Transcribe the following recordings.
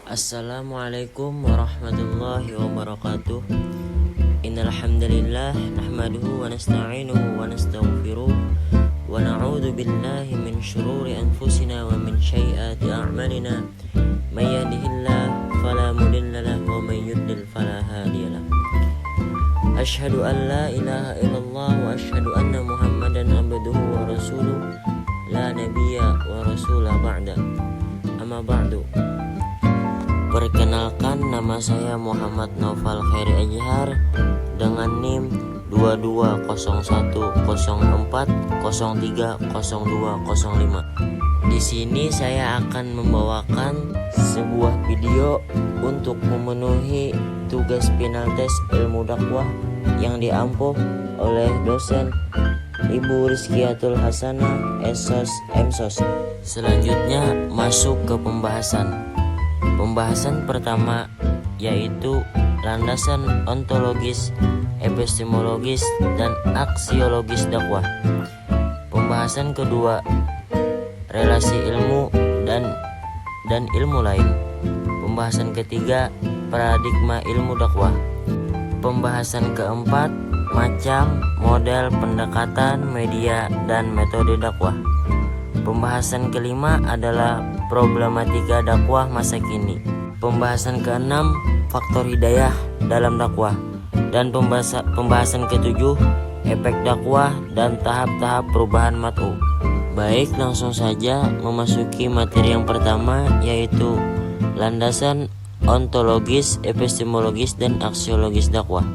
Assalamualaikum warahmatullahi wabarakatuh. Innal hamdalillah nahmaduhu wa nasta'inuhu wa nastaghfiruh wa na'udzu billahi min shururi anfusina wa min sayyiati a'malina. May yahdihillahu fala mudilla lahu wa may yudlil fala hadiya lahu. Asyhadu an la ilaha illallah wa asyhadu anna Muhammadan abduhu wa rasuluh la nabiyya wa rasulah ba'da. Amma ba'du. Perkenalkan, nama saya Muhammad Naufal Khairi Ajhar dengan NIM 220140403005. Di sini saya akan membawakan sebuah video untuk memenuhi tugas final tes ilmu dakwah yang diampuh oleh dosen Ibu Rizkiatul Hasanah Esos Emsos. Selanjutnya masuk ke pembahasan. Pembahasan pertama yaitu landasan ontologis, epistemologis, dan aksiologis dakwah. Pembahasan kedua, relasi ilmu dan ilmu lain. Pembahasan ketiga, paradigma ilmu dakwah. Pembahasan keempat, macam, model, pendekatan, media, dan metode dakwah. Pembahasan kelima adalah problematika dakwah masa kini. Pembahasan keenam, faktor hidayah dalam dakwah. Dan pembahasan ketujuh, efek dakwah dan tahap-tahap perubahan mat'u. Baik, langsung saja memasuki materi yang pertama, yaitu landasan ontologis, epistemologis, dan aksiologis dakwah.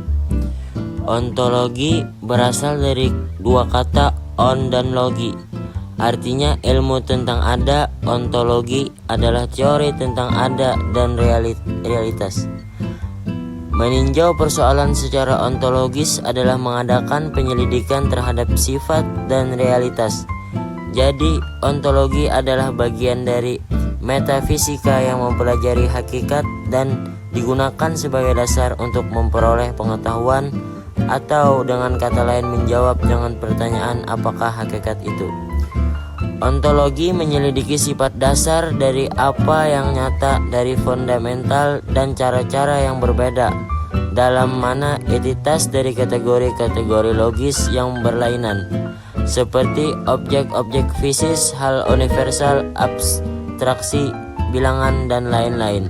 Ontologi berasal dari dua kata on dan logi. Artinya ilmu tentang ada. Ontologi adalah teori tentang ada dan realitas. Meninjau persoalan secara ontologis adalah mengadakan penyelidikan terhadap sifat dan realitas. Jadi, ontologi adalah bagian dari metafisika yang mempelajari hakikat dan digunakan sebagai dasar untuk memperoleh pengetahuan, atau dengan kata lain menjawab dengan pertanyaan apakah hakikat itu. Ontologi menyelidiki sifat dasar dari apa yang nyata, dari fundamental dan cara-cara yang berbeda, dalam mana entitas dari kategori-kategori logis yang berlainan, seperti objek-objek fisik, hal universal, abstraksi, bilangan, dan lain-lain,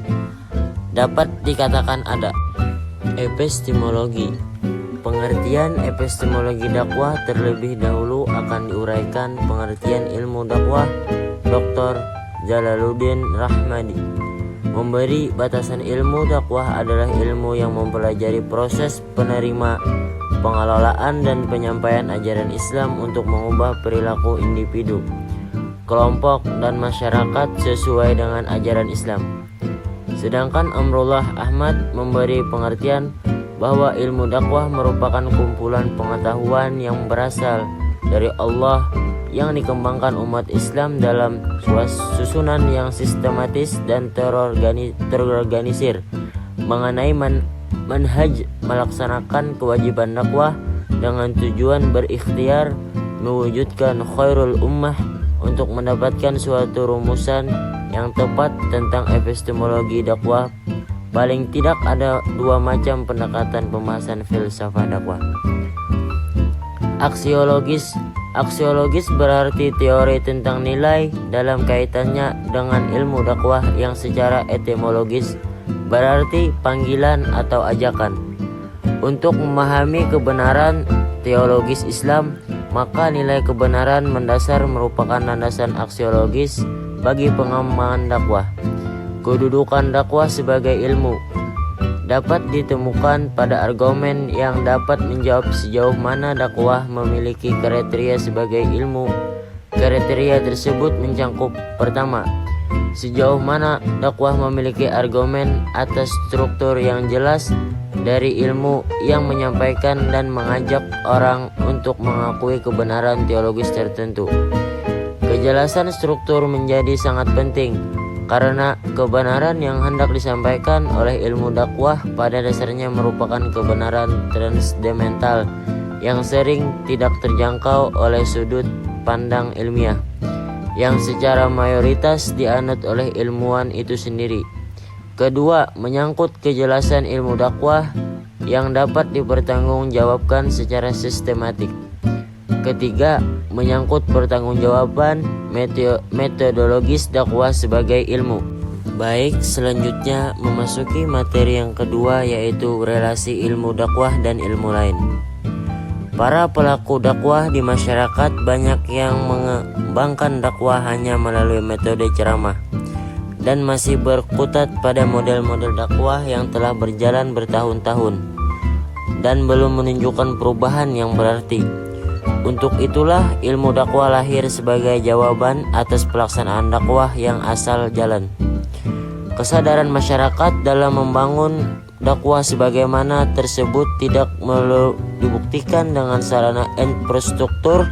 dapat dikatakan ada. Epistemologi. Pengertian epistemologi dakwah. Terlebih dahulu akan diuraikan pengertian ilmu dakwah Dr. Jalaluddin Rahmadi. Memberi batasan ilmu dakwah adalah ilmu yang mempelajari proses penerima, pengelolaan, dan penyampaian ajaran Islam untuk mengubah perilaku individu, kelompok, dan masyarakat sesuai dengan ajaran Islam. Sedangkan Amrullah Ahmad memberi pengertian bahwa ilmu dakwah merupakan kumpulan pengetahuan yang berasal dari Allah yang dikembangkan umat Islam dalam susunan yang sistematis dan terorganisir mengenai manhaj melaksanakan kewajiban dakwah dengan tujuan berikhtiar mewujudkan khairul ummah untuk mendapatkan suatu rumusan yang tepat tentang epistemologi dakwah. Paling tidak ada dua macam pendekatan pembahasan filsafat dakwah. Aksiologis. Aksiologis berarti teori tentang nilai dalam kaitannya dengan ilmu dakwah yang secara etimologis berarti panggilan atau ajakan. Untuk memahami kebenaran teologis Islam, maka nilai kebenaran mendasar merupakan landasan aksiologis bagi pengembangan dakwah. Kedudukan dakwah sebagai ilmu dapat ditemukan pada argumen yang dapat menjawab sejauh mana dakwah memiliki kriteria sebagai ilmu. Kriteria tersebut mencangkup: pertama, sejauh mana dakwah memiliki argumen atas struktur yang jelas dari ilmu yang menyampaikan dan mengajak orang untuk mengakui kebenaran teologis tertentu. Kejelasan struktur menjadi sangat penting, karena kebenaran yang hendak disampaikan oleh ilmu dakwah pada dasarnya merupakan kebenaran transcendental yang sering tidak terjangkau oleh sudut pandang ilmiah. yang secara mayoritas dianut oleh ilmuwan itu sendiri. Kedua, menyangkut kejelasan ilmu dakwah yang dapat dipertanggungjawabkan secara sistematik. Ketiga, menyangkut pertanggungjawaban metodologis dakwah sebagai ilmu. Baik, selanjutnya memasuki materi yang kedua, yaitu relasi ilmu dakwah dan ilmu lain. Para pelaku dakwah di masyarakat banyak yang mengembangkan dakwah hanya melalui metode ceramah dan masih berkutat pada model-model dakwah yang telah berjalan bertahun-tahun dan belum menunjukkan perubahan yang berarti. Untuk itulah ilmu dakwah lahir sebagai jawaban atas pelaksanaan dakwah yang asal jalan. Kesadaran masyarakat dalam membangun dakwah sebagaimana tersebut tidak melulu dibuktikan dengan sarana infrastruktur,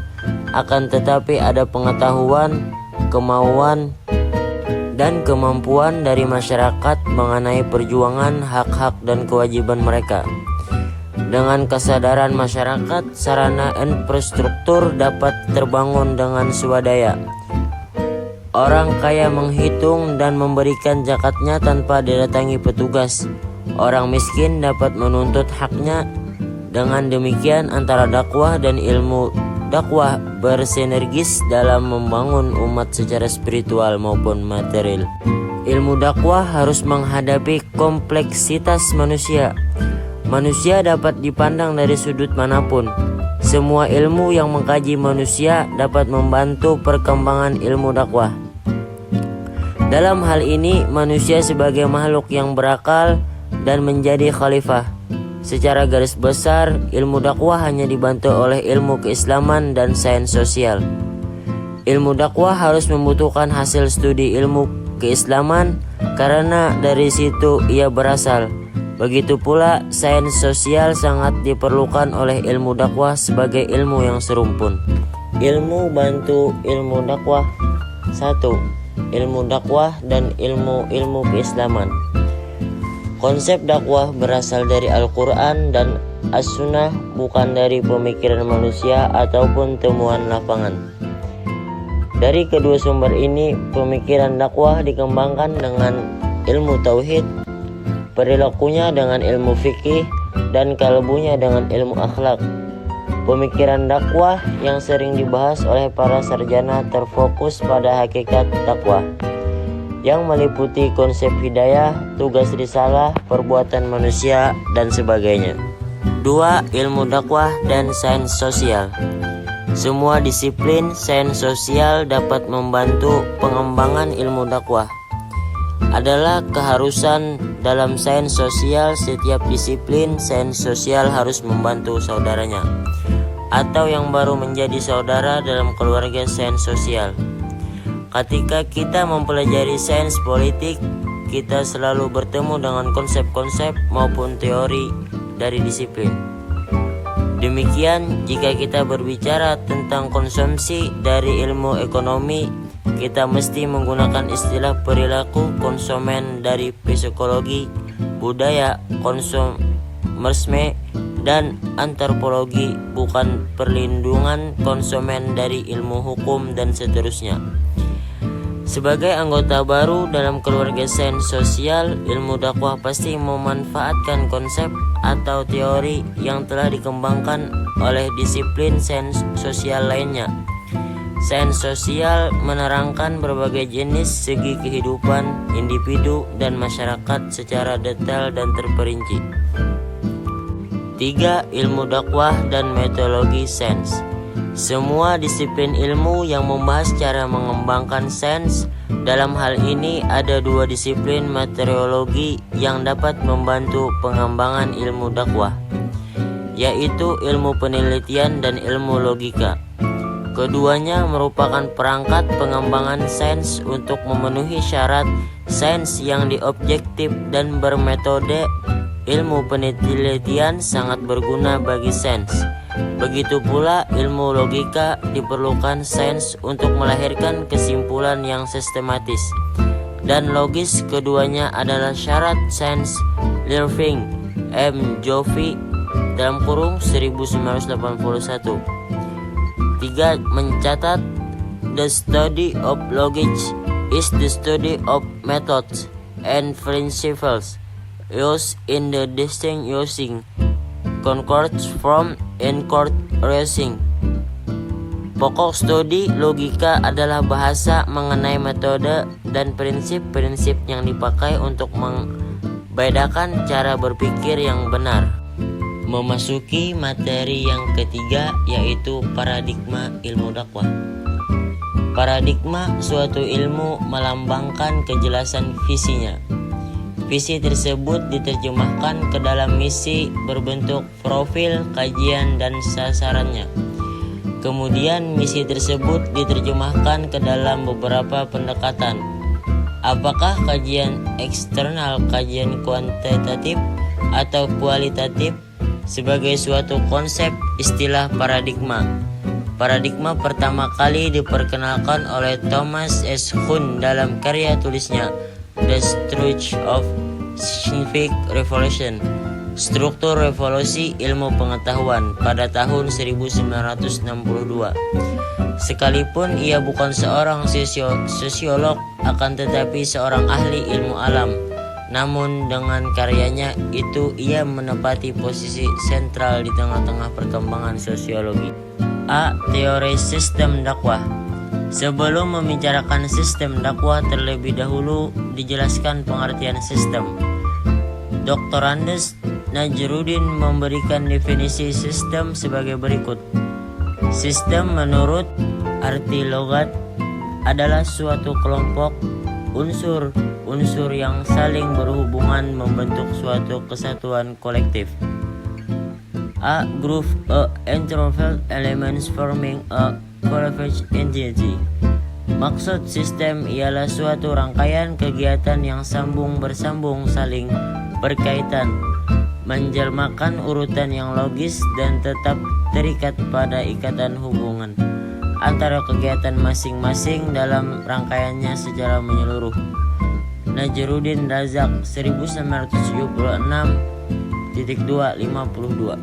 akan tetapi ada pengetahuan, kemauan, dan kemampuan dari masyarakat mengenai perjuangan hak-hak dan kewajiban mereka. Dengan kesadaran masyarakat, sarana infrastruktur dapat terbangun dengan swadaya. Orang kaya menghitung dan memberikan zakatnya tanpa didatangi petugas. Orang miskin dapat menuntut haknya. Dengan demikian, antara dakwah dan ilmu dakwah bersinergis dalam membangun umat secara spiritual maupun material. Ilmu dakwah harus menghadapi kompleksitas manusia. Manusia dapat dipandang dari sudut manapun. Semua ilmu yang mengkaji manusia dapat membantu perkembangan ilmu dakwah. Dalam hal ini, manusia sebagai makhluk yang berakal dan menjadi khalifah. Secara garis besar, ilmu dakwah hanya dibantu oleh ilmu keislaman dan sains sosial. Ilmu dakwah harus membutuhkan hasil studi ilmu keislaman karena dari situ ia berasal. Begitu pula sains sosial sangat diperlukan oleh ilmu dakwah sebagai ilmu yang serumpun. Ilmu bantu ilmu dakwah. 1. Ilmu dakwah dan ilmu keislaman. Konsep dakwah berasal dari Al-Quran dan As-Sunnah, bukan dari pemikiran manusia ataupun temuan lapangan. Dari kedua sumber ini, pemikiran dakwah dikembangkan dengan ilmu tauhid, perilakunya dengan ilmu fikih, dan kalbunya dengan ilmu akhlak. Pemikiran dakwah yang sering dibahas oleh para sarjana terfokus pada hakikat dakwah, yang meliputi konsep hidayah, tugas risalah, perbuatan manusia, dan sebagainya. 2. Ilmu dakwah dan sains sosial. Semua disiplin sains sosial dapat membantu pengembangan ilmu dakwah. Adalah keharusan dalam sains sosial, setiap disiplin sains sosial harus membantu saudaranya atau yang baru menjadi saudara dalam keluarga sains sosial. Ketika kita mempelajari sains politik, kita selalu bertemu dengan konsep-konsep maupun teori dari disiplin. Demikian jika kita berbicara tentang konsumsi dari ilmu ekonomi, kita mesti menggunakan istilah perilaku konsumen dari psikologi, budaya, konsumerisme, dan antropologi, bukan perlindungan konsumen dari ilmu hukum dan seterusnya. Sebagai anggota baru dalam keluarga sains sosial, ilmu dakwah pasti memanfaatkan konsep atau teori yang telah dikembangkan oleh disiplin sains sosial lainnya. Sains sosial menerangkan berbagai jenis segi kehidupan individu dan masyarakat secara detail dan terperinci. 3. Ilmu dakwah dan metodologi sains. Semua disiplin ilmu yang membahas cara mengembangkan sains. Dalam hal ini ada dua disiplin meteorologi yang dapat membantu pengembangan ilmu dakwah, yaitu ilmu penelitian dan ilmu logika. Keduanya merupakan perangkat pengembangan sains untuk memenuhi syarat sains yang diobjektif dan bermetode. Ilmu penelitian sangat berguna bagi sains. Begitu pula ilmu logika diperlukan sains untuk melahirkan kesimpulan yang sistematis dan logis. Keduanya adalah syarat sains. Irving M. Joffrey (1981). 3. Mencatat, the study of logic is the study of methods. and principles used in the distinguishing concords from in-court reasoning. Pokok studi logika adalah bahasa mengenai metode dan prinsip-prinsip yang dipakai untuk membedakan cara berpikir yang benar. Memasuki materi yang ketiga, yaitu paradigma ilmu dakwah. Paradigma suatu ilmu melambangkan kejelasan visinya. Visi tersebut diterjemahkan ke dalam misi berbentuk profil kajian dan sasarannya. Kemudian misi tersebut diterjemahkan ke dalam beberapa pendekatan. Apakah kajian eksternal, kajian kuantitatif atau kualitatif? Sebagai suatu konsep istilah paradigma. Paradigma pertama kali diperkenalkan oleh Thomas S. Kuhn dalam karya tulisnya The Structure of Scientific Revolution, Struktur Revolusi Ilmu Pengetahuan, pada tahun 1962. Sekalipun ia bukan seorang sosiolog, akan tetapi seorang ahli ilmu alam. Namun dengan karyanya itu ia menempati posisi sentral di tengah-tengah perkembangan sosiologi. A. Teori sistem dakwah. Sebelum membicarakan sistem dakwah, terlebih dahulu dijelaskan pengertian sistem. Dr. Andes Najruddin memberikan definisi sistem sebagai berikut. Sistem menurut arti logat adalah suatu kelompok unsur yang saling berhubungan membentuk suatu kesatuan kolektif. A group of interval elements forming a collective entity. Maksud sistem ialah suatu rangkaian kegiatan yang sambung-bersambung saling berkaitan, menjelmakan urutan yang logis dan tetap terikat pada ikatan hubungan antara kegiatan masing-masing dalam rangkaiannya secara menyeluruh. Najruddin Razak 1976-252.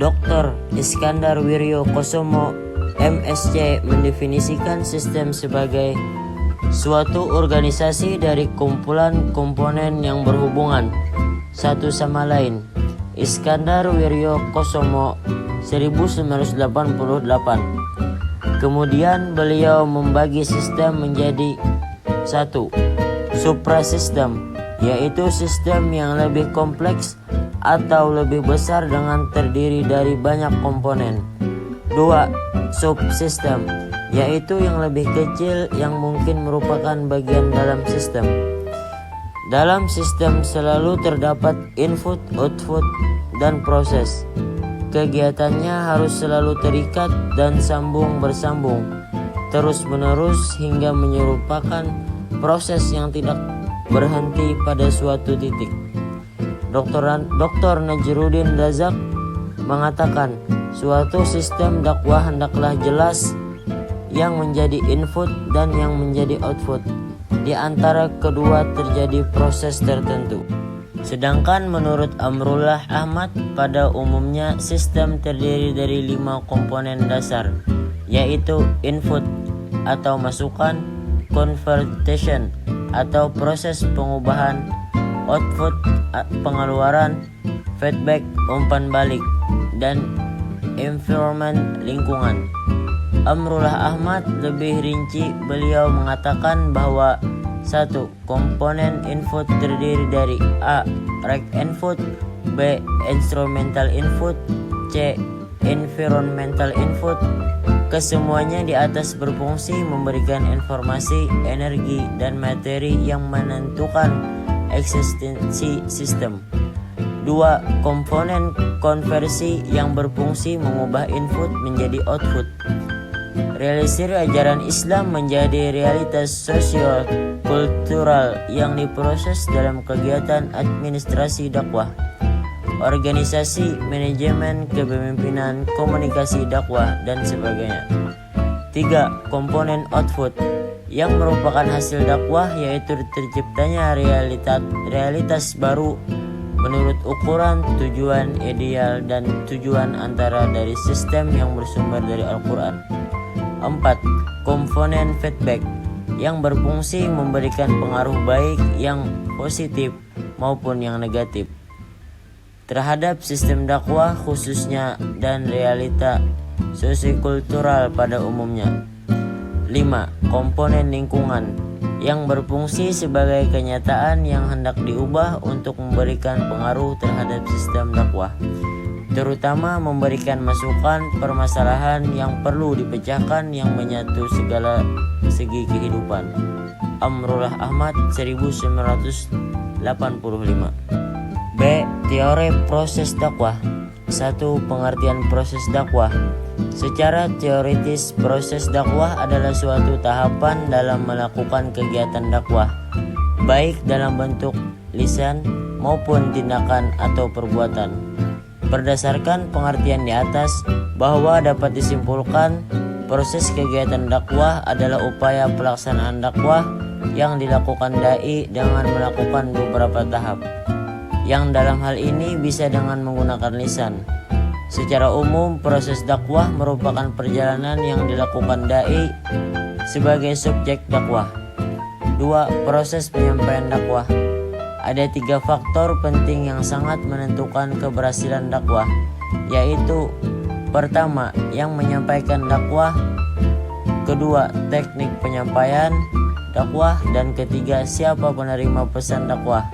Dr. Iskandar Wiryo Kosomo MSc mendefinisikan sistem sebagai suatu organisasi dari kumpulan komponen yang berhubungan satu sama lain. Iskandar Wiryo Kosomo 1988. Kemudian beliau membagi sistem menjadi satu, suprasistem, yaitu sistem yang lebih kompleks atau lebih besar dengan terdiri dari banyak komponen. 2. Subsistem, yaitu yang lebih kecil yang mungkin merupakan bagian dalam sistem. Dalam sistem selalu terdapat input, output, dan proses. Kegiatannya harus selalu terikat dan sambung-bersambung, terus-menerus hingga menyerupakan proses yang tidak berhenti pada suatu titik. Dr. Najruddin Razak mengatakan, suatu sistem dakwah hendaklah jelas yang menjadi input dan yang menjadi output. Di antara kedua terjadi proses tertentu. Sedangkan menurut Amrullah Ahmad, pada umumnya sistem terdiri dari 5 komponen dasar, yaitu input atau masukan, conversion atau proses pengubahan, output pengeluaran, feedback umpan balik, dan environment lingkungan. Amrullah Ahmad lebih rinci, beliau mengatakan bahwa 1. Komponen input terdiri dari A. Rect input, B. Instrumental input, C. Environmental input. Kesemuanya di atas berfungsi memberikan informasi, energi, dan materi yang menentukan eksistensi sistem. 2. Komponen konversi yang berfungsi mengubah input menjadi output. Realisir ajaran Islam menjadi realitas sosial kultural yang diproses dalam kegiatan administrasi dakwah, organisasi, manajemen, kepemimpinan, komunikasi dakwah, dan sebagainya. 3. Komponen output yang merupakan hasil dakwah, yaitu terciptanya realitas baru menurut ukuran tujuan ideal dan tujuan antara dari sistem yang bersumber dari Al-Quran. 4. Komponen feedback yang berfungsi memberikan pengaruh baik yang positif maupun yang negatif terhadap sistem dakwah khususnya dan realita sosiokultural pada umumnya. 5. Komponen lingkungan yang berfungsi sebagai kenyataan yang hendak diubah untuk memberikan pengaruh terhadap sistem dakwah, terutama memberikan masukan permasalahan yang perlu dipecahkan yang menyatu segala segi kehidupan. Amrullah Ahmad 1985. B. Teori proses dakwah. 1. Pengertian proses dakwah. Secara teoritis, proses dakwah adalah suatu tahapan dalam melakukan kegiatan dakwah, baik dalam bentuk lisan maupun tindakan atau perbuatan. Berdasarkan pengertian di atas, bahwa dapat disimpulkan proses kegiatan dakwah adalah upaya pelaksanaan dakwah yang dilakukan dai dengan melakukan beberapa tahap, yang dalam hal ini bisa dengan menggunakan lisan. Secara umum, proses dakwah merupakan perjalanan yang dilakukan dai sebagai subjek dakwah. 2. Proses penyampaian dakwah. Ada 3 faktor penting yang sangat menentukan keberhasilan dakwah, yaitu pertama, yang menyampaikan dakwah, kedua, teknik penyampaian dakwah, dan ketiga, siapa penerima pesan dakwah.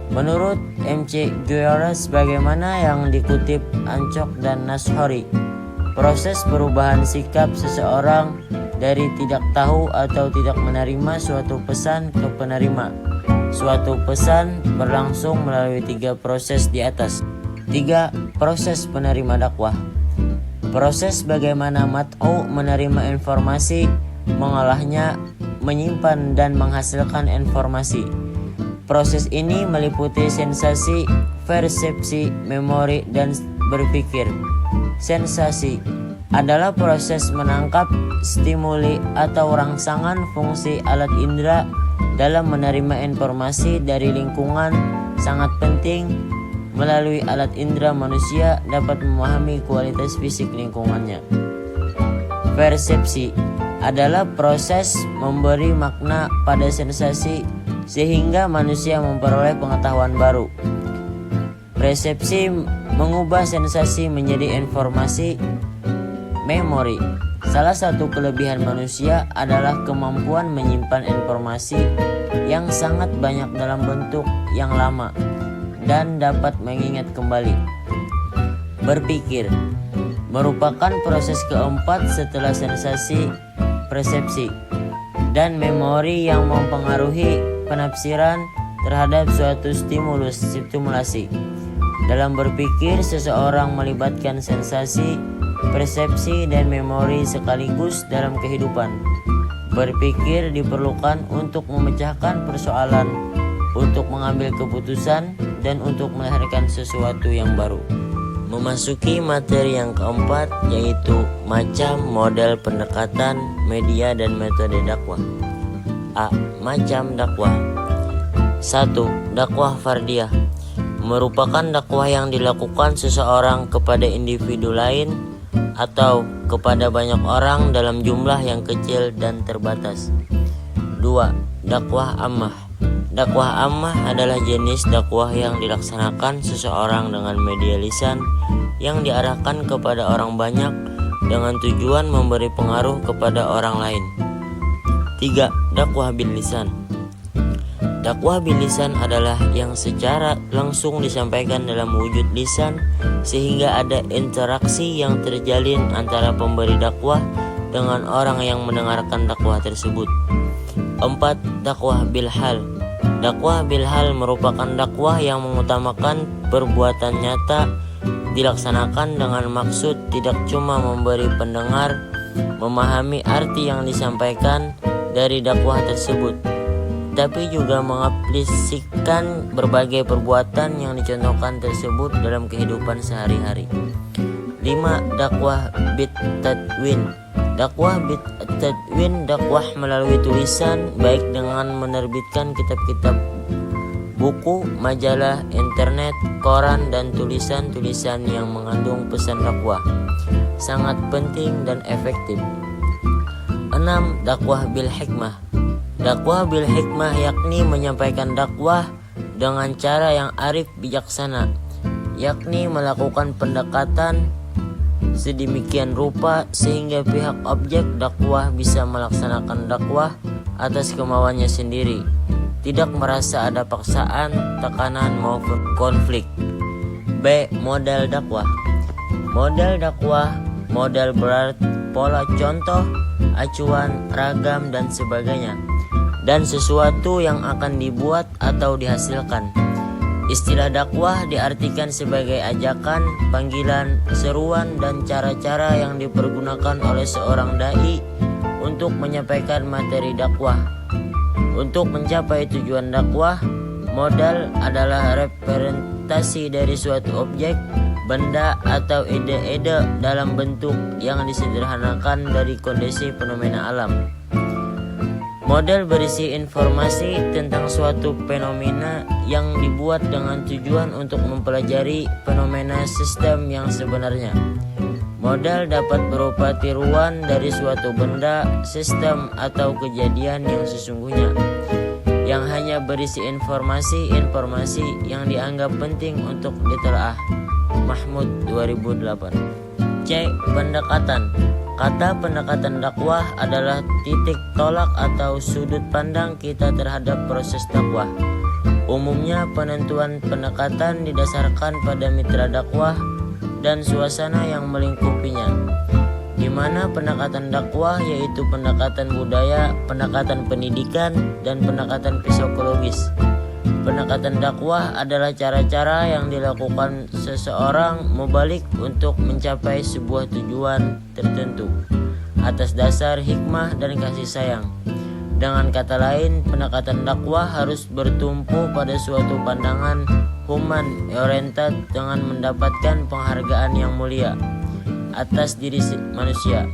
Menurut M.C. Guerra sebagaimana yang dikutip Ancok dan Nashori, proses perubahan sikap seseorang dari tidak tahu atau tidak menerima suatu pesan ke penerima suatu pesan berlangsung melalui 3 proses di atas. 3. Proses penerima dakwah. Proses bagaimana mat'u menerima informasi, mengolahnya, menyimpan dan menghasilkan informasi. Proses ini meliputi sensasi, persepsi, memori, dan berpikir. Sensasi adalah proses menangkap stimuli atau rangsangan fungsi alat indera dalam menerima informasi dari lingkungan. Sangat penting, melalui alat indera manusia dapat memahami kualitas fisik lingkungannya. Persepsi adalah proses memberi makna pada sensasi sehingga manusia memperoleh pengetahuan baru. Persepsi mengubah sensasi menjadi informasi. Memori. Salah satu kelebihan manusia adalah kemampuan menyimpan informasi yang sangat banyak dalam bentuk yang lama dan dapat mengingat kembali. Berpikir merupakan proses keempat setelah sensasi, persepsi, dan memori yang mempengaruhi penafsiran terhadap suatu stimulasi. Dalam berpikir, seseorang melibatkan sensasi, persepsi, dan memori sekaligus dalam kehidupan. Berpikir diperlukan untuk memecahkan persoalan, untuk mengambil keputusan, dan untuk melahirkan sesuatu yang baru. Memasuki materi yang keempat, yaitu macam, model, pendekatan, media, dan metode dakwah. A. Macam dakwah. 1. Dakwah fardiyah merupakan dakwah yang dilakukan seseorang kepada individu lain atau kepada banyak orang dalam jumlah yang kecil dan terbatas. 2. Dakwah ammah. Dakwah ammah adalah jenis dakwah yang dilaksanakan seseorang dengan media lisan yang diarahkan kepada orang banyak dengan tujuan memberi pengaruh kepada orang lain. 3. Dakwah bil lisan. Dakwah bil lisan adalah yang secara langsung disampaikan dalam wujud lisan sehingga ada interaksi yang terjalin antara pemberi dakwah dengan orang yang mendengarkan dakwah tersebut. 4. Dakwah bil hal. Dakwah bil hal merupakan dakwah yang mengutamakan perbuatan nyata, dilaksanakan dengan maksud tidak cuma memberi pendengar memahami arti yang disampaikan dari dakwah tersebut, tapi juga mengaplikasikan berbagai perbuatan yang dicontohkan tersebut dalam kehidupan sehari-hari. 5. Dakwah bit tadwin. Dakwah bit tadwin dakwah melalui tulisan, baik dengan menerbitkan kitab-kitab, buku, majalah, internet, koran, dan tulisan-tulisan yang mengandung pesan dakwah. Sangat penting dan efektif. 6. Keenam, dakwah bil hikmah. Dakwah bil hikmah yakni menyampaikan dakwah dengan cara yang arif bijaksana, yakni melakukan pendekatan sedemikian rupa sehingga pihak objek dakwah bisa melaksanakan dakwah atas kemauannya sendiri, tidak merasa ada paksaan, tekanan maupun konflik. B. Modal dakwah. Modal dakwah, modal berarti pola contoh, acuan, ragam, dan sebagainya, dan sesuatu yang akan dibuat atau dihasilkan. Istilah dakwah diartikan sebagai ajakan, panggilan, seruan, dan cara-cara yang dipergunakan oleh seorang dai untuk menyampaikan materi dakwah. Untuk mencapai tujuan dakwah, modal adalah representasi dari suatu objek, benda, atau ide-ide dalam bentuk yang disederhanakan dari kondisi fenomena alam. Model berisi informasi tentang suatu fenomena yang dibuat dengan tujuan untuk mempelajari fenomena sistem yang sebenarnya. Modal dapat berupa tiruan dari suatu benda, sistem, atau kejadian yang sesungguhnya, yang hanya berisi informasi-informasi yang dianggap penting untuk ditelaah. Mahmud 2008. C. Pendekatan. Kata pendekatan dakwah adalah titik tolak atau sudut pandang kita terhadap proses dakwah. Umumnya penentuan pendekatan didasarkan pada mitra dakwah dan suasana yang melingkupinya, di mana pendekatan dakwah yaitu pendekatan budaya, pendekatan pendidikan, dan pendekatan psikologis. Pendekatan dakwah adalah cara-cara yang dilakukan seseorang mubalik untuk mencapai sebuah tujuan tertentu atas dasar hikmah dan kasih sayang. Dengan kata lain, pendekatan dakwah harus bertumpu pada suatu pandangan human oriented dengan mendapatkan penghargaan yang mulia atas diri manusia.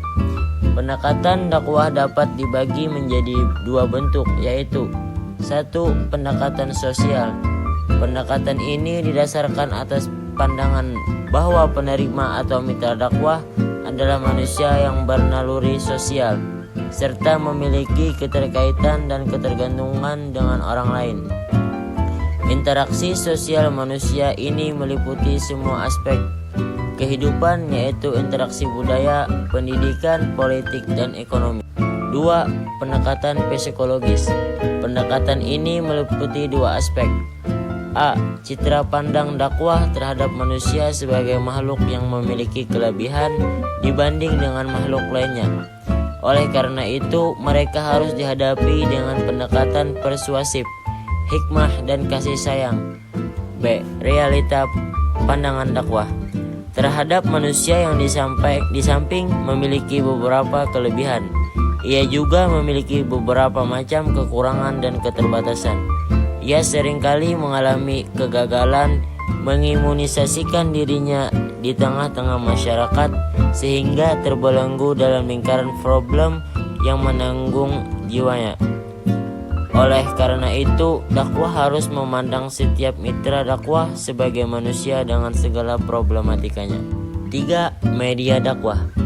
Pendekatan dakwah dapat dibagi menjadi dua bentuk, yaitu 1. Pendekatan sosial. Pendekatan ini didasarkan atas pandangan bahwa penerima atau mitra dakwah adalah manusia yang bernaluri sosial serta memiliki keterkaitan dan ketergantungan dengan orang lain. Interaksi sosial manusia ini meliputi semua aspek kehidupan, yaitu interaksi budaya, pendidikan, politik, dan ekonomi. 2. Pendekatan psikologis. Pendekatan ini meliputi dua aspek. A. Citra pandang dakwah terhadap manusia sebagai makhluk yang memiliki kelebihan dibanding dengan makhluk lainnya. Oleh karena itu, mereka harus dihadapi dengan pendekatan persuasif, hikmah, dan kasih sayang. B. Realita pandangan dakwah terhadap manusia yang di samping memiliki beberapa kelebihan, ia juga memiliki beberapa macam kekurangan dan keterbatasan. Ia seringkali mengalami kegagalan mengimunisasikan dirinya di tengah-tengah masyarakat sehingga terbelenggu dalam lingkaran problem yang menanggung jiwanya. Oleh karena itu, dakwah harus memandang setiap mitra dakwah sebagai manusia dengan segala problematikanya. 3. Media dakwah.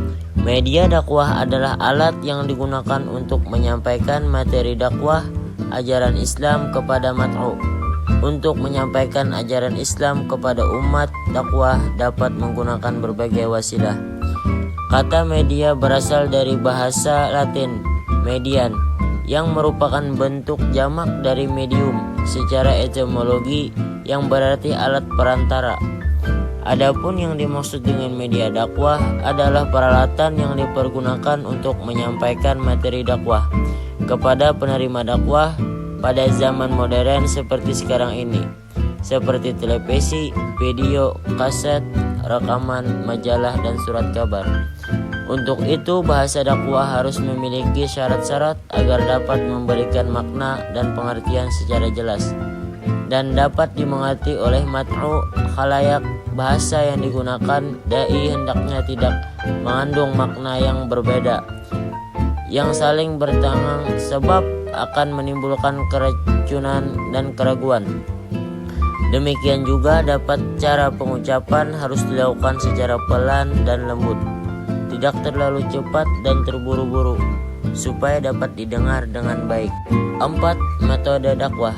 Media dakwah adalah alat yang digunakan untuk menyampaikan materi dakwah ajaran Islam kepada mat'u. Untuk menyampaikan ajaran Islam kepada umat, dakwah dapat menggunakan berbagai wasilah. Kata media berasal dari bahasa Latin median, yang merupakan bentuk jamak dari medium secara etimologi yang berarti alat perantara. Adapun yang dimaksud dengan media dakwah adalah peralatan yang dipergunakan untuk menyampaikan materi dakwah kepada penerima dakwah pada zaman modern seperti sekarang ini, seperti televisi, video, kaset, rekaman, majalah, dan surat kabar. Untuk itu, bahasa dakwah harus memiliki syarat-syarat agar dapat memberikan makna dan pengertian secara jelas dan dapat dimengerti oleh mat'u khalayak. Bahasa yang digunakan dai hendaknya tidak mengandung makna yang berbeda yang saling bertentangan, sebab akan menimbulkan keracunan dan keraguan. Demikian juga dapat cara pengucapan harus dilakukan secara pelan dan lembut, tidak terlalu cepat dan terburu-buru. supaya dapat didengar dengan baik. 4. Metode dakwah.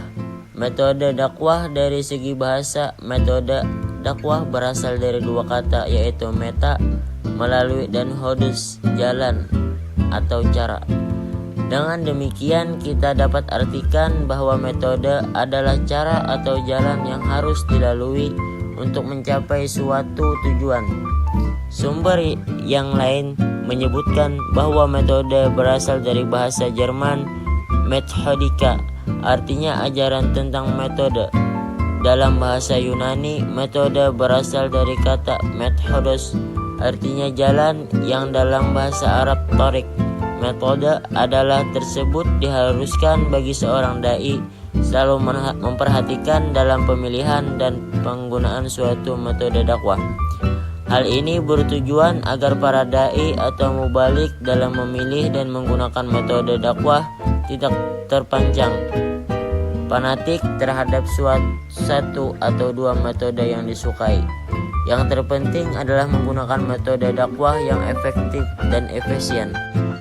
Metode dakwah dari segi bahasa, metode dakwah berasal dari dua kata, yaitu meta, melalui, dan hodus, jalan atau cara. Dengan demikian kita dapat artikan bahwa metode adalah cara atau jalan yang harus dilalui untuk mencapai suatu tujuan. Sumber yang lain menyebutkan bahwa metode berasal dari bahasa Jerman Methodika, artinya ajaran tentang metode. Dalam bahasa Yunani, metode berasal dari kata methodos, artinya jalan, yang dalam bahasa Arab torik. Metode adalah tersebut diharuskan bagi seorang dai selalu memperhatikan dalam pemilihan dan penggunaan suatu metode dakwah. Hal ini bertujuan agar para dai atau mubalik dalam memilih dan menggunakan metode dakwah tidak terpancang fanatik terhadap satu atau dua metode yang disukai. Yang terpenting adalah menggunakan metode dakwah yang efektif dan efisien.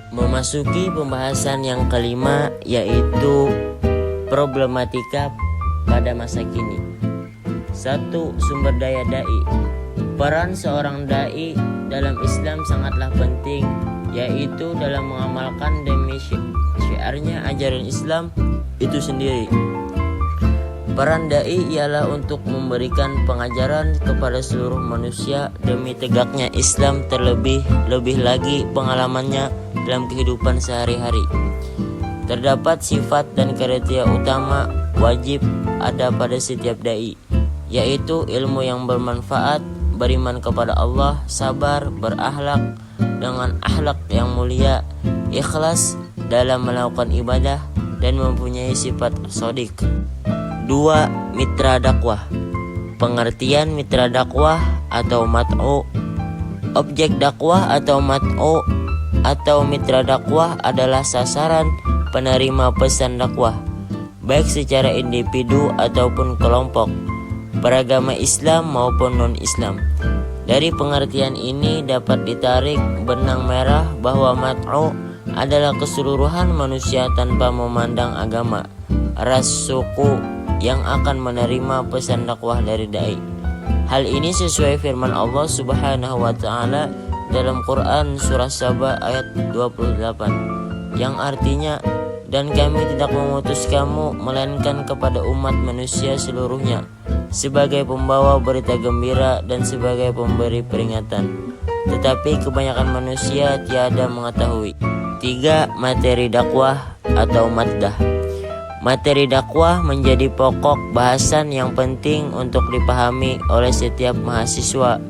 Memasuki pembahasan yang kelima, yaitu problematika pada masa kini. 1. Sumber daya dai. Peran seorang dai dalam Islam sangatlah penting, yaitu dalam mengamalkan demi syiarnya ajaran Islam itu sendiri. Peran dai ialah untuk memberikan pengajaran kepada seluruh manusia demi tegaknya Islam, terlebih lagi pengalamannya dalam kehidupan sehari-hari. Terdapat sifat dan kriteria utama wajib ada pada setiap dai, yaitu ilmu yang bermanfaat, beriman kepada Allah, sabar, berakhlak dengan akhlak yang mulia, ikhlas dalam melakukan ibadah, dan mempunyai sifat shadiq. 2. Mitra dakwah. Pengertian mitra dakwah atau mat'u. Objek dakwah atau mat'u atau mitra dakwah adalah sasaran penerima pesan dakwah, baik secara individu ataupun kelompok, beragama Islam maupun non-Islam. Dari pengertian ini dapat ditarik benang merah bahwa mat'u adalah keseluruhan manusia tanpa memandang agama, ras, suku, yang akan menerima pesan dakwah dari dai. Hal ini sesuai firman Allah Subhanahu wa taala dalam Quran surah Saba ayat 28, yang artinya, dan kami tidak mengutus kamu melainkan kepada umat manusia seluruhnya sebagai pembawa berita gembira dan sebagai pemberi peringatan, tetapi kebanyakan manusia tiada mengetahui. 3. Materi dakwah atau maddah. Materi dakwah menjadi pokok bahasan yang penting untuk dipahami oleh setiap mahasiswa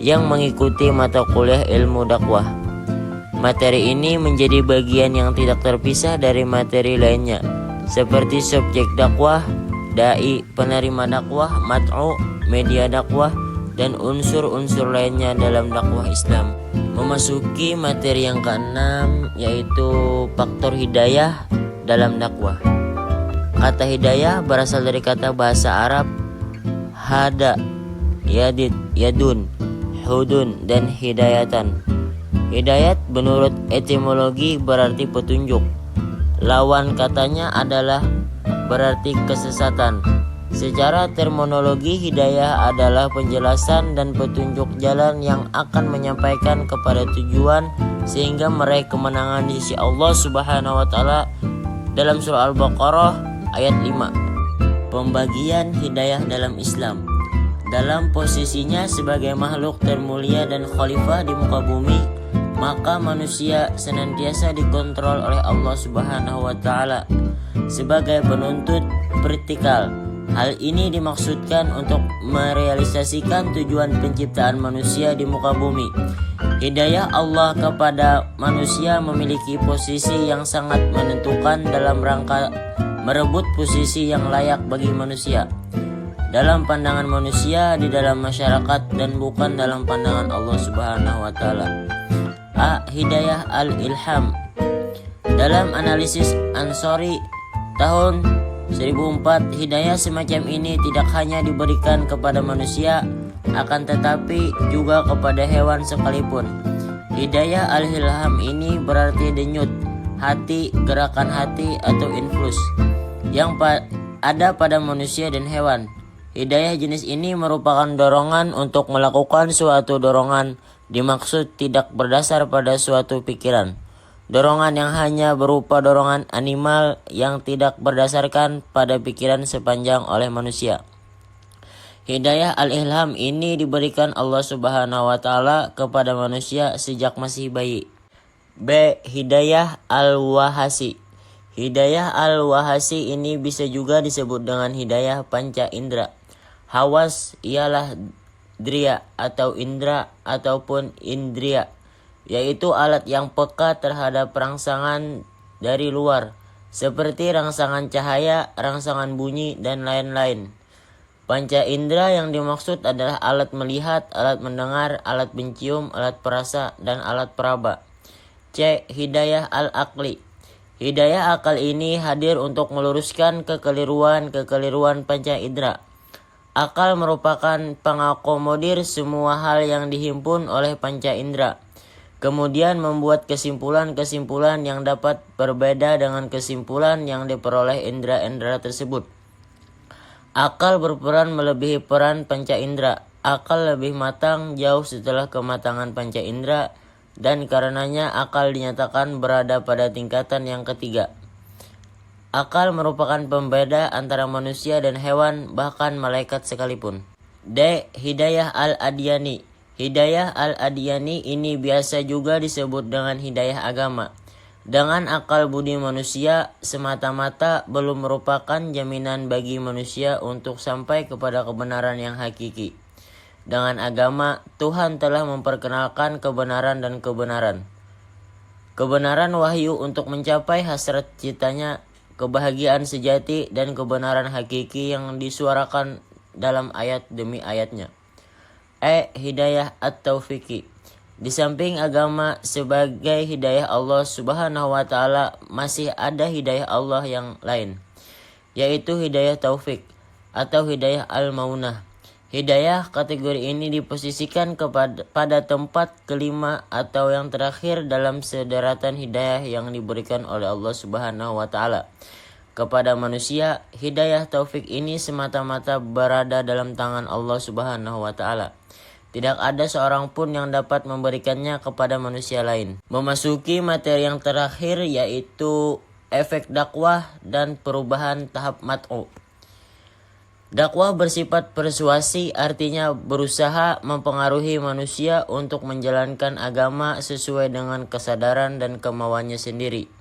yang mengikuti mata kuliah ilmu dakwah. Materi ini menjadi bagian yang tidak terpisah dari materi lainnya, seperti subjek dakwah, dai, penerima dakwah, mat'u, media dakwah, dan unsur-unsur lainnya dalam dakwah Islam. Memasuki materi yang keenam, yaitu faktor hidayah dalam dakwah. Kata hidayah berasal dari kata bahasa Arab hada, yadid, yadun, hudun, dan hidayatan. Hidayat menurut etimologi berarti petunjuk. Lawan katanya adalah berarti kesesatan. Secara terminologi, hidayah adalah penjelasan dan petunjuk jalan yang akan menyampaikan kepada tujuan sehingga meraih kemenangan di sisi Allah Subhanahu wa taala dalam surah Al-Baqarah ayat 5. Pembagian hidayah dalam Islam. Dalam posisinya sebagai makhluk termulia dan khalifah di muka bumi, maka manusia senantiasa dikontrol oleh Allah Subhanahu wa taala sebagai penuntut vertikal. Hal ini dimaksudkan untuk merealisasikan tujuan penciptaan manusia di muka bumi. Hidayah Allah kepada manusia memiliki posisi yang sangat menentukan dalam rangka merebut posisi yang layak bagi manusia dalam pandangan manusia di dalam masyarakat dan bukan dalam pandangan Allah Subhanahu wa taala. Hidayah al-ilham. Dalam analisis Ansori tahun 1004, hidayah semacam ini tidak hanya diberikan kepada manusia, akan tetapi juga kepada hewan sekalipun. Hidayah al-ilham ini berarti denyut, hati, gerakan hati atau influx yang ada pada manusia dan hewan. Hidayah jenis ini merupakan dorongan untuk melakukan suatu dorongan, dimaksud tidak berdasar pada suatu pikiran. Dorongan yang hanya berupa dorongan animal yang tidak berdasarkan pada pikiran sepanjang oleh manusia. Hidayah al-ilham ini diberikan Allah Subhanahu wa taala kepada manusia sejak masih bayi. B. Hidayah al-wahasi. Hidayah al-wahasi ini bisa juga disebut dengan hidayah panca indera. Hawas ialah dria atau indra ataupun indria, yaitu alat yang peka terhadap rangsangan dari luar, seperti rangsangan cahaya, rangsangan bunyi, dan lain-lain. Panca indera yang dimaksud adalah alat melihat, alat mendengar, alat mencium, alat perasa, dan alat peraba. C. Hidayah al-aqli. Hidayah akal ini hadir untuk meluruskan kekeliruan panca indera. Akal merupakan pengakomodir semua hal yang dihimpun oleh panca indera, kemudian membuat kesimpulan-kesimpulan yang dapat berbeda dengan kesimpulan yang diperoleh indera-indera tersebut. Akal berperan melebihi peran panca indera. Akal lebih matang jauh setelah kematangan panca indera, dan karenanya akal dinyatakan berada pada tingkatan yang ketiga. Akal merupakan pembeda antara manusia dan hewan, bahkan malaikat sekalipun. D. Hidayah al-adiyani. Hidayah al-adiyani ini biasa juga disebut dengan hidayah agama. Dengan akal budi manusia semata-mata belum merupakan jaminan bagi manusia untuk sampai kepada kebenaran yang hakiki. Dengan agama, Tuhan telah memperkenalkan kebenaran dan kebenaran. Kebenaran wahyu untuk mencapai hasrat citanya, kebahagiaan sejati, dan kebenaran hakiki yang disuarakan dalam ayat demi ayatnya. E. Hidayah at-taufiqi. Di samping agama sebagai hidayah Allah Subhanahu wa taala, masih ada hidayah Allah yang lain, yaitu hidayah taufik atau hidayah al-maunah. Hidayah kategori ini diposisikan pada tempat kelima atau yang terakhir dalam sederetan hidayah yang diberikan oleh Allah Subhanahu wa taala kepada manusia. Hidayah taufik ini semata-mata berada dalam tangan Allah Subhanahu wa taala. Tidak ada seorang pun yang dapat memberikannya kepada manusia lain. Memasuki materi yang terakhir, yaitu efek dakwah dan perubahan tahap mat'u. Dakwah bersifat persuasi, artinya berusaha mempengaruhi manusia untuk menjalankan agama sesuai dengan kesadaran dan kemauannya sendiri,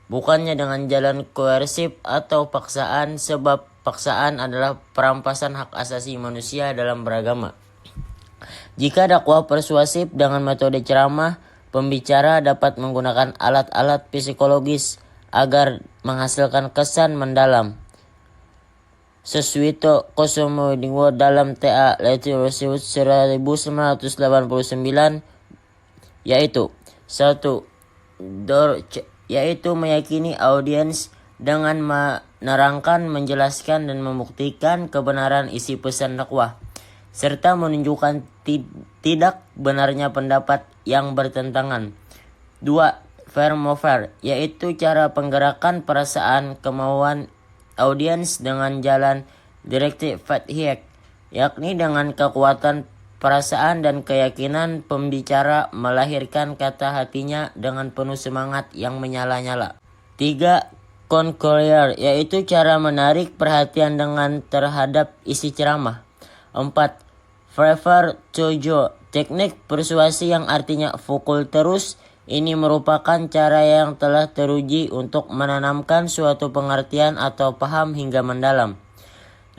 bukannya dengan jalan koersif atau paksaan, sebab paksaan adalah perampasan hak asasi manusia dalam beragama. Jika dakwah persuasif dengan metode ceramah, pembicara dapat menggunakan alat-alat psikologis agar menghasilkan kesan mendalam. Sesuatu Kosomo dalam TA Letter 1989, yaitu 1. Yaitu meyakini audiens dengan menerangkan, menjelaskan, dan membuktikan kebenaran isi pesan dakwah, serta menunjukkan tidak benarnya pendapat yang bertentangan. 2. Fair mover, yaitu cara penggerakan perasaan kemauan audiens dengan jalan direktif fathiyek, yakni dengan kekuatan perasaan dan keyakinan pembicara melahirkan kata hatinya dengan penuh semangat yang menyala-nyala. 3. Concolier, yaitu cara menarik perhatian dengan terhadap isi ceramah. 4. Prefer Chojo, teknik persuasi yang artinya pukul terus. Ini merupakan cara yang telah teruji untuk menanamkan suatu pengertian atau paham hingga mendalam.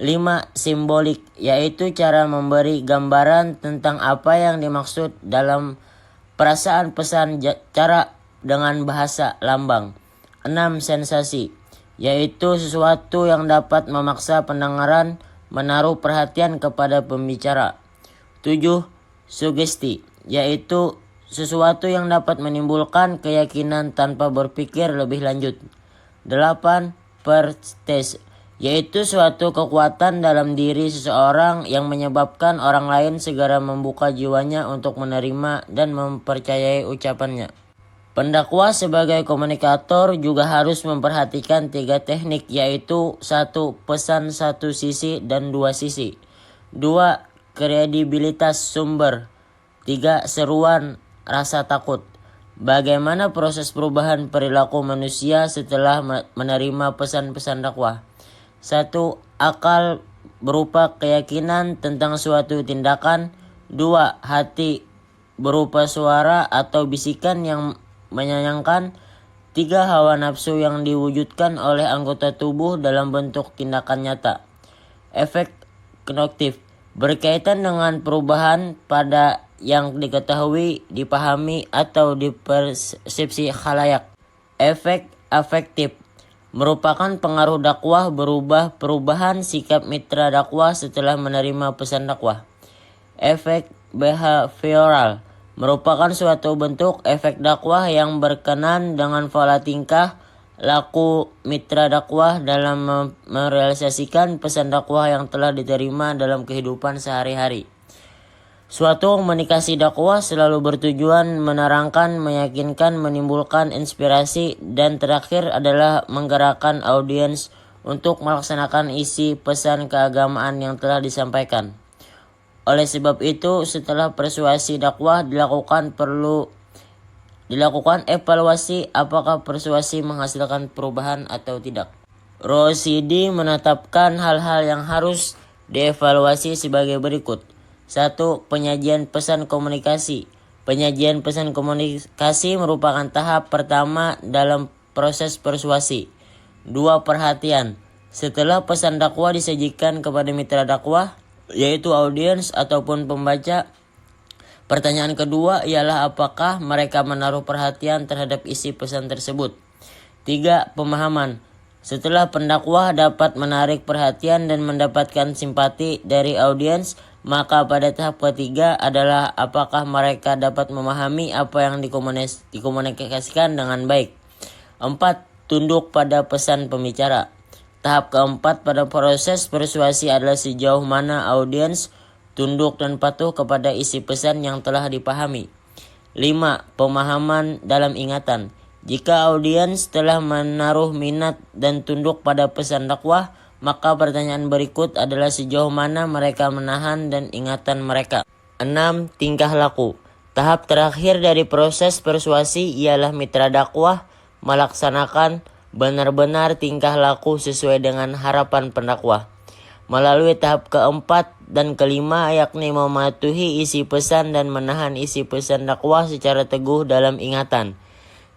5. Simbolik, yaitu cara memberi gambaran tentang apa yang dimaksud dalam perasaan pesan cara dengan bahasa lambang. 6. Sensasi, yaitu sesuatu yang dapat memaksa pendengaran menaruh perhatian kepada pembicara. 7. Sugesti, yaitu sesuatu yang dapat menimbulkan keyakinan tanpa berpikir lebih lanjut. 8. Pertes, yaitu suatu kekuatan dalam diri seseorang yang menyebabkan orang lain segera membuka jiwanya untuk menerima dan mempercayai ucapannya. Pendakwah sebagai komunikator juga harus memperhatikan 3 teknik, yaitu 1. Pesan satu sisi dan 2 sisi. 2. Kredibilitas sumber. 3. Seruan rasa takut. Bagaimana proses perubahan perilaku manusia setelah menerima pesan-pesan dakwah? 1. Akal berupa keyakinan tentang suatu tindakan. 2. Hati berupa suara atau bisikan yang menyayangkan. 3. Hawa nafsu yang diwujudkan oleh anggota tubuh dalam bentuk tindakan nyata. Efek kognitif berkaitan dengan perubahan pada yang diketahui, dipahami, atau dipersepsi khalayak. Efek afektif merupakan pengaruh dakwah perubahan sikap mitra dakwah setelah menerima pesan dakwah. Efek behavioral merupakan suatu bentuk efek dakwah yang berkenan dengan pola tingkah laku mitra dakwah dalam merealisasikan pesan dakwah yang telah diterima dalam kehidupan sehari-hari. Suatu komunikasi dakwah selalu bertujuan menerangkan, meyakinkan, menimbulkan inspirasi, dan terakhir adalah menggerakkan audiens untuk melaksanakan isi pesan keagamaan yang telah disampaikan. Oleh sebab itu, setelah persuasi dakwah dilakukan, perlu dilakukan evaluasi apakah persuasi menghasilkan perubahan atau tidak. Rosidi menetapkan hal-hal yang harus dievaluasi sebagai berikut. 1. Penyajian pesan komunikasi. Penyajian pesan komunikasi merupakan tahap pertama dalam proses persuasi. 2. Perhatian. Setelah pesan dakwah disajikan kepada mitra dakwah, yaitu audiens ataupun pembaca, pertanyaan kedua ialah apakah mereka menaruh perhatian terhadap isi pesan tersebut. 3. Pemahaman. Setelah pendakwah dapat menarik perhatian dan mendapatkan simpati dari audiens, maka pada tahap ketiga adalah apakah mereka dapat memahami apa yang dikomunikasikan dengan baik. 4. Tunduk pada pesan pembicara. Tahap keempat pada proses persuasi adalah sejauh mana audiens tunduk dan patuh kepada isi pesan yang telah dipahami. 5. Pemahaman dalam ingatan. Jika audiens telah menaruh minat dan tunduk pada pesan dakwah, maka pertanyaan berikut adalah sejauh mana mereka menahan dan ingatan mereka. 6. Tingkah laku. Tahap terakhir dari proses persuasi ialah mitra dakwah melaksanakan benar-benar tingkah laku sesuai dengan harapan pendakwah. Melalui tahap keempat dan kelima, yakni mematuhi isi pesan dan menahan isi pesan dakwah secara teguh dalam ingatan,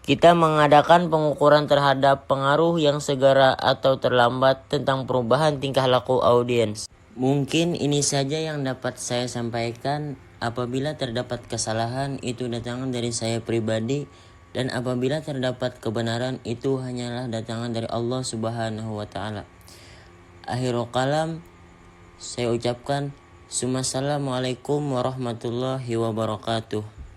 kita mengadakan pengukuran terhadap pengaruh yang segera atau terlambat tentang perubahan tingkah laku audiens. Mungkin ini saja yang dapat saya sampaikan. Apabila terdapat kesalahan, itu datang dari saya pribadi, dan apabila terdapat kebenaran, itu hanyalah datangan dari Allah Subhanahu wa Ta'ala. Akhirul kalam, saya ucapkan Assalamualaikum warahmatullahi wabarakatuh.